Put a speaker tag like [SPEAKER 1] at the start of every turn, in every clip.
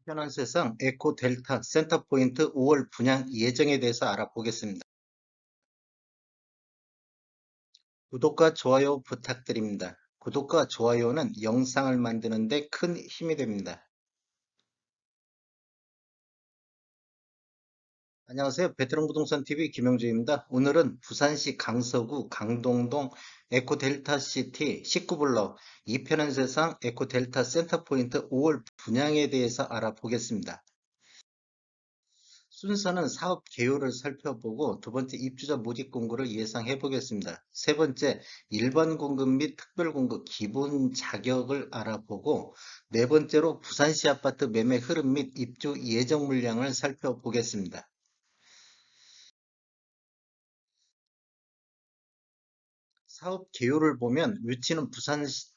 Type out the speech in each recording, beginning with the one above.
[SPEAKER 1] 편한 세상 에코 델타 센터포인트 5월 분양 예정에 대해서 알아보겠습니다. 구독과 좋아요 부탁드립니다. 구독과 좋아요는 영상을 만드는 데 큰 힘이 됩니다. 안녕하세요. 베테랑 부동산 TV 김영주입니다. 오늘은 부산시 강서구 강동동 에코 델타 시티 19블럭 2편한 세상 에코 델타 센터포인트 5월 분양에 대해서 알아보겠습니다. 순서는 사업 개요를 살펴보고 두 번째 입주자 모집 공고를 예상해 보겠습니다. 세 번째 일반 공급 및 특별 공급 기본 자격을 알아보고 네 번째로 부산시 아파트 매매 흐름 및 입주 예정 물량을 살펴보겠습니다. 사업 개요를 보면 위치는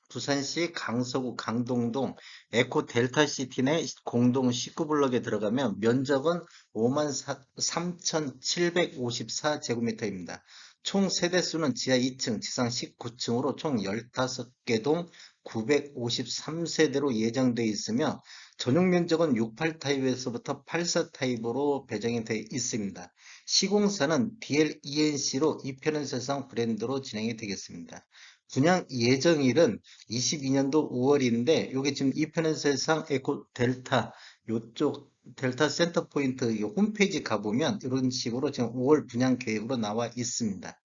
[SPEAKER 1] 부산시 강서구 강동동 에코 델타시티 내 공동 19블럭에 들어가면 면적은 5만 3,754제곱미터입니다. 총 세대수는 지하 2층, 지상 19층으로 총 15개 동 953세대로 예정되어 있으며 전용 면적은 68타입에서부터 84타입으로 배정이 되어 있습니다. 시공사는 DLENC로 이편한 세상 브랜드로 진행이 되겠습니다. 분양 예정일은 22년도 5월인데 여기 지금 이편한 세상 에코 델타 요쪽 델타 센터 포인트 홈페이지 가보면 이런 식으로 지금 5월 분양 계획으로 나와 있습니다.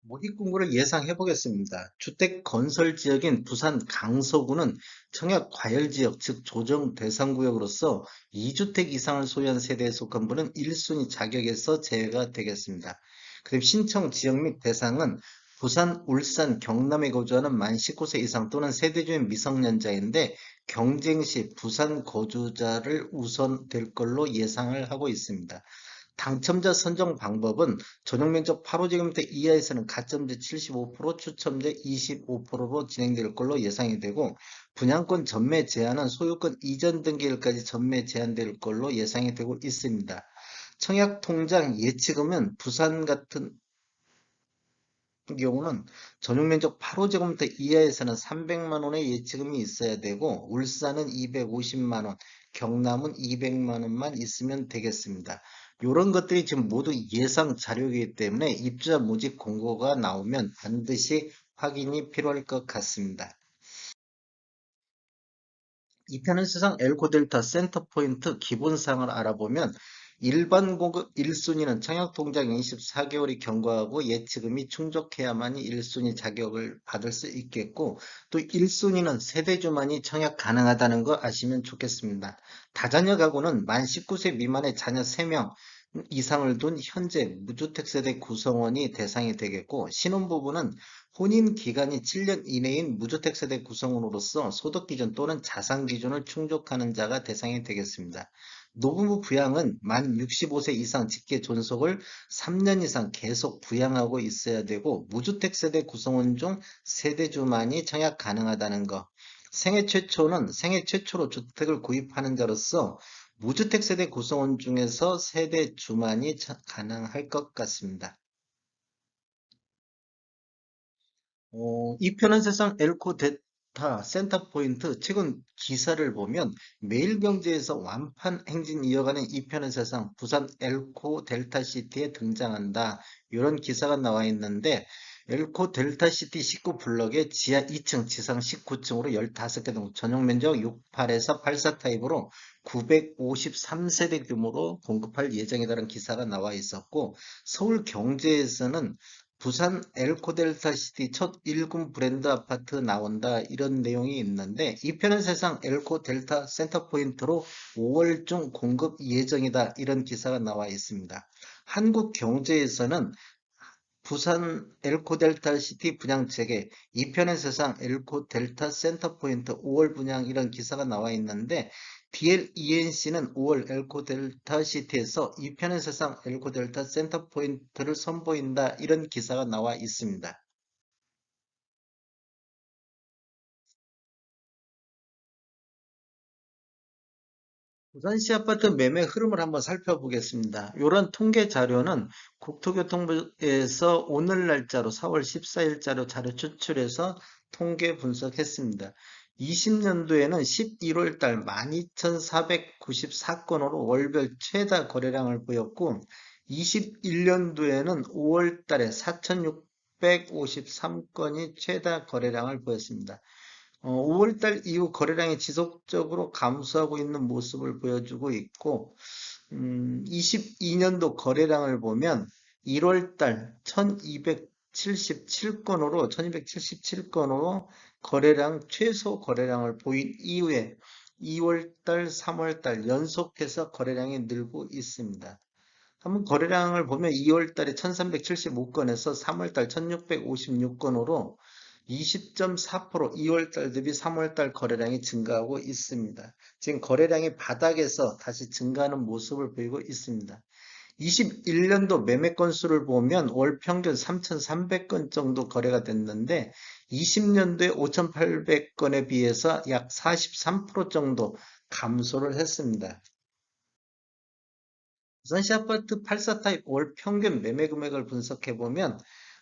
[SPEAKER 1] 모집 공고를 예상해 보겠습니다. 주택 건설 지역인 부산 강서구는 청약 과열 지역, 즉 조정 대상 구역으로서 2주택 이상을 소유한 세대에 속한 분은 1순위 자격에서 제외가 되겠습니다. 그리고 신청 지역 및 대상은 부산, 울산, 경남에 거주하는 만 19세 이상 또는 세대 주민 미성년자인데 경쟁 시 부산 거주자를 우선될 걸로 예상을 하고 있습니다. 당첨자 선정 방법은 전용 면적 8호제곱미터 이하에서는 가점제 75%, 추첨제 25%로 진행될 걸로 예상이 되고 분양권 전매 제한은 소유권 이전 등기일까지 전매 제한될 걸로 예상이 되고 있습니다. 청약 통장 예치금은 부산 같은 경우는 전용 면적 8호제곱미터 이하에서는 300만 원의 예치금이 있어야 되고 울산은 250만 원, 경남은 200만 원만 있으면 되겠습니다. 이런 것들이 지금 모두 예상 자료이기 때문에 입주자 모집 공고가 나오면 반드시 확인이 필요할 것 같습니다. 이 편은 세상 엘코 델타 센터 포인트 기본사항을 알아보면 일반 공급 1순위는 청약 통장 24개월이 경과하고 예치금이 충족해야만이 1순위 자격을 받을 수 있겠고 또 1순위는 세대주만이 청약 가능하다는 거 아시면 좋겠습니다. 다자녀 가구는 만 19세 미만의 자녀 3명 이상을 둔 현재 무주택 세대 구성원이 대상이 되겠고 신혼부부는 혼인 기간이 7년 이내인 무주택 세대 구성원으로서 소득 기준 또는 자산 기준을 충족하는 자가 대상이 되겠습니다. 노부부 부양은 만 65세 이상 직계 존속을 3년 이상 계속 부양하고 있어야 되고 무주택 세대 구성원 중 세대주만이 청약 가능하다는 것. 생애 최초로 주택을 구입하는 자로서 무주택 세대 구성원 중에서 세대주만이 가능할 것 같습니다. 이 편한 세상 엘코 데타 센터 포인트 최근 기사를 보면 매일경제에서 완판 행진 이어가는 이 편한 세상 부산 엘코 델타 시티에 등장한다. 이런 기사가 나와 있는데 엘코 델타 시티 19블럭에 지하 2층, 지상 19층으로 15개 동 전용 면적 68에서 84 타입으로 953세대 규모로 공급할 예정이라는 기사가 나와 있었고 서울 경제에서는 부산 엘코델타시티 첫 1군 브랜드 아파트 나온다 이런 내용이 있는데 이 편은 세상 엘코델타 센터포인트로 5월 중 공급 예정이다 이런 기사가 나와 있습니다. 한국경제에서는 부산 엘코델타시티 분양 체계 2편의 세상 엘코델타 센터포인트 5월 분양 이런 기사가 나와 있는데 DLENC는 5월 엘코델타시티에서 2편의 세상 엘코델타 센터포인트를 선보인다 이런 기사가 나와 있습니다. 부산시 아파트 매매 흐름을 한번 살펴보겠습니다. 이런 통계 자료는 국토교통부에서 오늘 날짜로 4월 14일자로 자료 추출해서 통계 분석했습니다. 20년도에는 11월 달 12,494건으로 월별 최다 거래량을 보였고 21년도에는 5월 달에 4,653건이 최다 거래량을 보였습니다. 5월 달 이후 거래량이 지속적으로 감소하고 있는 모습을 보여주고 있고 22년도 거래량을 보면 1월 달 1277건으로 거래량 최소 거래량을 보인 이후에 2월 달, 3월 달 연속해서 거래량이 늘고 있습니다. 한번 거래량을 보면 2월 달에 1375건에서 3월 달 1656건으로 20.4% 2월 달 대비 3월 달 거래량이 증가하고 있습니다. 지금 거래량이 바닥에서 다시 증가하는 모습을 보이고 있습니다. 21년도 매매 건수를 보면 월 평균 3,300건 정도 거래가 됐는데 20년도에 5,800건에 비해서 약 43% 정도 감소를 했습니다. 부산시 아파트 84 타입 월 평균 매매 금액을 분석해 보면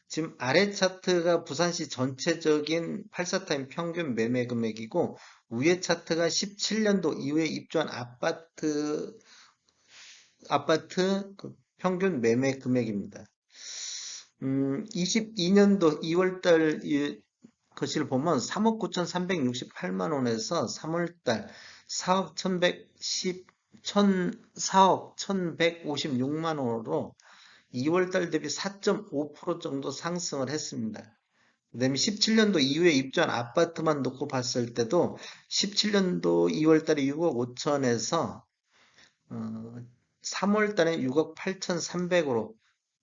[SPEAKER 1] 지금 아래 차트가 부산시 전체적인 84 타입 평균 매매 금액이고 위에 차트가 17년도 이후에 입주한 아파트 그 평균 매매 금액입니다. 22년도 2월달 것을 보면 3억 9,368만 원에서 3월달 4억 1,156만 원으로 2월달 대비 4.5% 정도 상승을 했습니다. 그 다음에 17년도 이후에 입주한 아파트만 놓고 봤을 때도 17년도 2월달에 6억 5천에서 3월달에 6억 8,300으로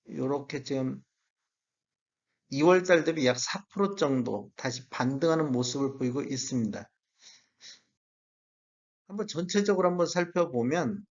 [SPEAKER 1] 이렇게 지금 2월달 대비 약 4% 정도 다시 반등하는 모습을 보이고 있습니다. 한번 전체적으로 한번 살펴보면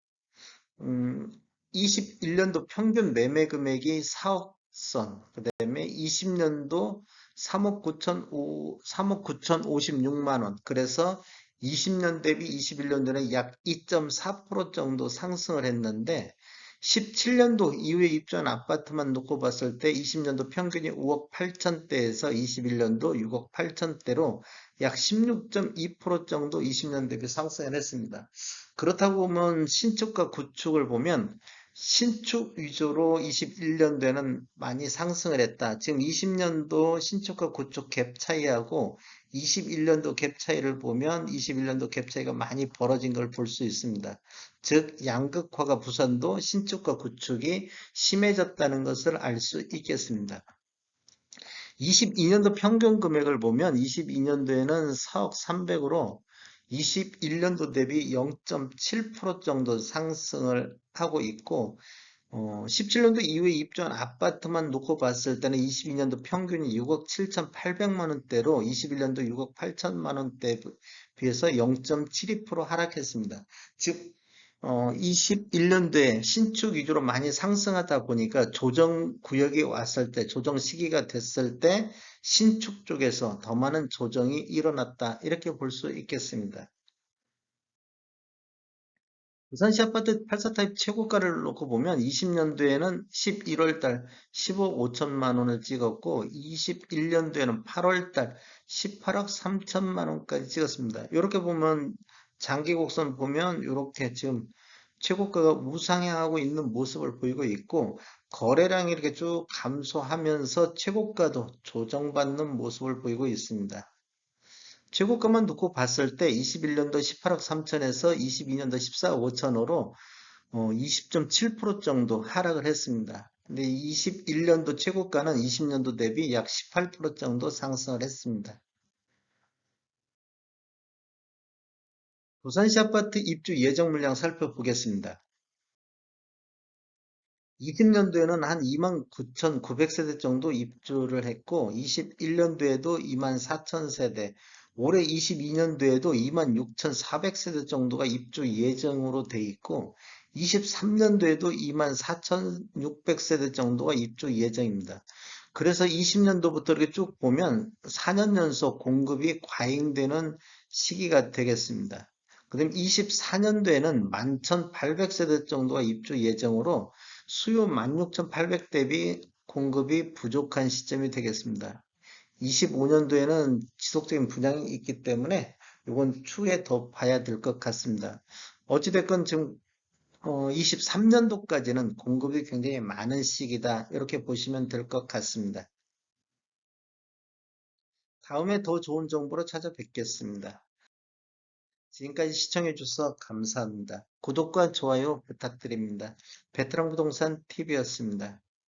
[SPEAKER 1] 21년도 평균 매매 금액이 4억 선, 그 다음에 20년도 3억 9,056만 원, 그래서 20년 대비 21년도는 약 2.4% 정도 상승을 했는데 17년도 이후에 입주한 아파트만 놓고 봤을 때 20년도 평균이 5억 8천대에서 21년도 6억 8천대로 약 16.2% 정도 20년 대비 상승을 했습니다. 그렇다고 보면 신축과 구축을 보면 신축 위주로 21년도에는 많이 상승을 했다. 지금 20년도 신축과 구축 갭 차이하고 21년도 갭 차이를 보면 21년도 갭 차이가 많이 벌어진 걸 볼 수 있습니다. 즉 양극화가 부산도 신축과 구축이 심해졌다는 것을 알 수 있겠습니다. 22년도 평균 금액을 보면 22년도에는 4억 300으로 21년도 대비 0.7% 정도 상승을 하고 있고 17년도 이후에 입주한 아파트만 놓고 봤을 때는 22년도 평균이 6억 7,800만 원대로 21년도 6억 8천만 원대에 비해서 0.72% 하락했습니다. 즉 21년도에 신축 위주로 많이 상승하다 보니까 조정 구역이 왔을 때, 조정 시기가 됐을 때 신축 쪽에서 더 많은 조정이 일어났다. 이렇게 볼 수 있겠습니다. 부산시 아파트 84타입 최고가를 놓고 보면 20년도에는 11월 달 10억 5천만 원을 찍었고 21년도에는 8월 달 18억 3천만 원까지 찍었습니다. 이렇게 보면 장기 곡선 보면 이렇게 지금 최고가가 우상향하고 있는 모습을 보이고 있고 거래량이 이렇게 쭉 감소하면서 최고가도 조정받는 모습을 보이고 있습니다. 최고가만 놓고 봤을 때 21년도 18억 3천에서 22년도 14억 5천으로 20.7% 정도 하락을 했습니다. 근데 21년도 최고가는 20년도 대비 약 18% 정도 상승을 했습니다. 부산시 아파트 입주 예정 물량 살펴보겠습니다. 20년도에는 한 29,900세대 정도 입주를 했고 21년도에도 24,000세대, 올해 22년도에도 26,400세대 정도가 입주 예정으로 돼 있고 23년도에도 24,600세대 정도가 입주 예정입니다. 그래서 20년도부터 이렇게 쭉 보면 4년 연속 공급이 과잉되는 시기가 되겠습니다. 그다음 24년도에는 11,800세대 정도가 입주 예정으로 수요 16,800 대비 공급이 부족한 시점이 되겠습니다. 25년도에는 지속적인 분양이 있기 때문에 이건 추후에 더 봐야 될 것 같습니다. 어찌됐건 지금 23년도까지는 공급이 굉장히 많은 시기다. 이렇게 보시면 될 것 같습니다. 다음에 더 좋은 정보로 찾아뵙겠습니다. 지금까지 시청해 주셔서 감사합니다. 구독과 좋아요 부탁드립니다. 베테랑 부동산 TV였습니다.